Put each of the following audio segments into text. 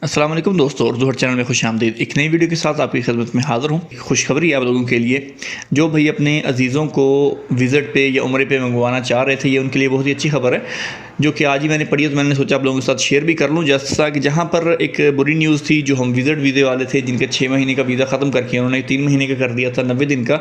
अस्सलाम वालेकुम दोस्तों, और जोहर चैनल में खुश आमदीद। एक नई वीडियो के साथ आपकी खिदमत में हाज़िर हूँ। खुशखबरी आप लोगों के लिए जो भाई अपने अजीज़ों को विज़िट पे या उम्रे पे मंगवाना चाह रहे थे, ये उनके लिए बहुत ही अच्छी खबर है जो कि आज ही मैंने पढ़ी है। तो मैंने सोचा आप लोगों के साथ शेयर भी कर लूँ। जैसा कि जहाँ पर एक बुरी न्यूज़ थी, जो हम विज़िट वीज़े वाले थे जिनके 6 महीने का वीज़ा ख़त्म करके उन्होंने 3 महीने का कर दिया था, 90 दिन का।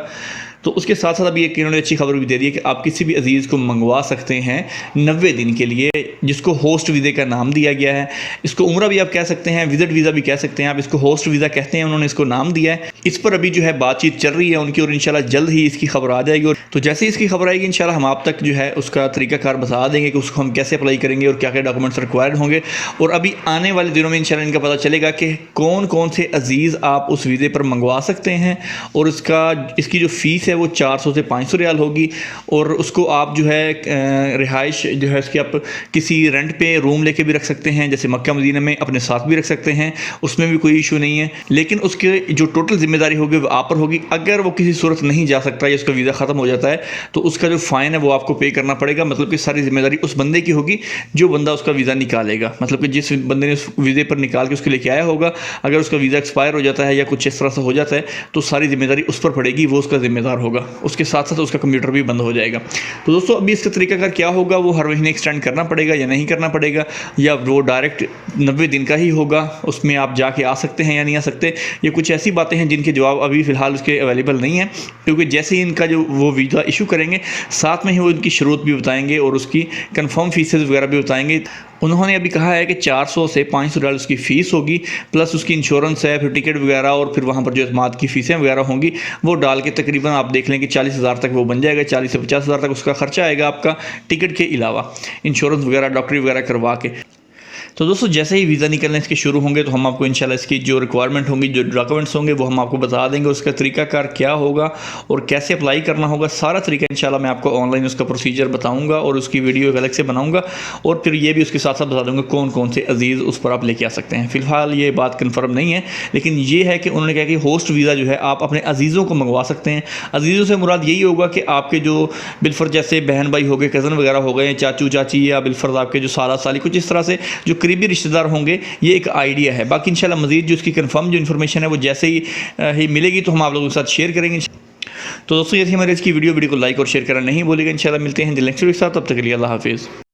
तो उसके साथ साथ अभी एक इन्होंने अच्छी खबर भी दे दी है कि आप किसी भी अजीज़ को मंगवा सकते हैं 90 दिन के लिए, जिसको होस्ट वीज़े का नाम दिया गया है। इसको उम्रा भी आप कह सकते हैं, विज़िट वीज़ा भी कह सकते हैं, आप इसको होस्ट वीज़ा कहते हैं, उन्होंने इसको नाम दिया है। इस पर अभी जो है बातचीत चल रही है उनकी, और इंशाल्लाह जल्द ही इसकी खबर आ जाएगी। और तो जैसे ही इसकी खबर आएगी इंशाल्लाह हम आप तक जो है उसका तरीकाकार बता देंगे कि उसको हम कैसे अप्लाई करेंगे और क्या क्या डॉक्यूमेंट्स रिक्वायर्ड होंगे। और अभी आने वाले दिनों में इंशाल्लाह इनका पता चलेगा कि कौन कौन से अजीज़ आप उस वीज़े पर मंगवा सकते हैं। और इसकी जो फ़ीस है वो 400 से 500 रियाल होगी। और उसको आप जो है रिहाइश जो है उसकी आप किसी रेंट पे रूम लेके भी रख सकते हैं, जैसे मक्का मदीना में अपने साथ भी रख सकते हैं, उसमें भी कोई इशू नहीं है। लेकिन उसके जो टोटल जिम्मेदारी होगी वो आप पर होगी। अगर वो किसी सूरत नहीं जा सकता या उसका वीज़ा ख़त्म हो जाता है तो उसका जो फ़ाइन है वो आपको पे करना पड़ेगा। मतलब कि सारी जिम्मेदारी उस बंदे की होगी जो बंदा उसका वीज़ा निकालेगा। मतलब कि जिस बंदे ने उस वीज़े पर निकाल के उसके लेके आया होगा, अगर उसका वीज़ा एक्सपायर हो जाता है या कुछ इस तरह से हो जाता है तो सारी जिम्मेदारी उस पर पड़ेगी, वो उसका ज़िम्मेदार होगा। उसके साथ साथ उसका कंप्यूटर भी बंद हो जाएगा। तो दोस्तों अभी इसका तरीकाकार क्या होगा, वो हर महीने एक्सटेंड करना पड़ेगा या नहीं करना पड़ेगा, या वो डायरेक्ट 90 दिन का ही होगा, उसमें आप जाके आ सकते हैं या नहीं आ सकते। ये कुछ ऐसी बातें हैं जिनके जवाब अभी फ़िलहाल उसके अवेलेबल नहीं है, क्योंकि जैसे ही इनका जो वो वीज़ा इशू करेंगे साथ में ही वो इनकी शुरूत भी बताएंगे और उसकी कंफर्म फीसेस वगैरह भी बताएंगे। उन्होंने अभी कहा है कि 400 से 500 डॉलर उसकी फ़ीस होगी, प्लस उसकी इंश्योरेंस है, फिर टिकट वगैरह, और फिर वहाँ पर जो इस्मात की फ़ीसें वगैरह होंगी वो डाल के तकरीबन आप देख लें कि 40,000 तक वो बन जाएगा। 40 से 50,000 तक उसका खर्चा आएगा आपका, टिकट के अलावा इंश्योरेंस वगैरह डॉक्टरी वगैरह करवा के। तो दोस्तों जैसे ही वीज़ा निकलने इसके शुरू होंगे तो हम आपको इंशाल्लाह इसकी जो रिक्वायरमेंट होंगी, जो डॉक्यूमेंट्स होंगे वो हम आपको बता देंगे। उसका तरीकाकार क्या होगा और कैसे अप्लाई करना होगा, सारा तरीका इंशाल्लाह मैं आपको ऑनलाइन उसका प्रोसीजर बताऊंगा और उसकी वीडियो अलग से बनाऊंगा। और फिर ये भी उसके साथ साथ बता दूंगा कौन कौन से अजीज़ उस पर आप लेके आ सकते हैं। फ़िलहाल ये बात कन्फर्म नहीं है, लेकिन ये है कि उन्होंने कहा कि होस्ट वीज़ा जो है आप अपने अजीज़ों को मंगवा सकते हैं। अजीज़ों से मुराद यही होगा कि आपके जो बिलफर्ज जैसे बहन भाई हो गए, कज़न वगैरह हो गए, चाचू चाची, या बिलफर्ज आपके जो साला साली, कुछ इस तरह से जो करीबी रिश्तेदार होंगे। ये एक आइडिया है। बाकी इंशाल्लाह मज़ीद जो इसकी कंफर्म जो इन्फॉर्मेशन है वो जैसे ही मिलेगी तो हम आप लोगों के साथ शेयर करेंगे। तो दोस्तों ये थी हमारे इसकी वीडियो को लाइक और शेयर करना नहीं भूलिएगा। इंशाल्लाह मिलते हैं नेक्स्ट वीडियो के साथ, तब तक के लिए अल्लाह हाफिज़।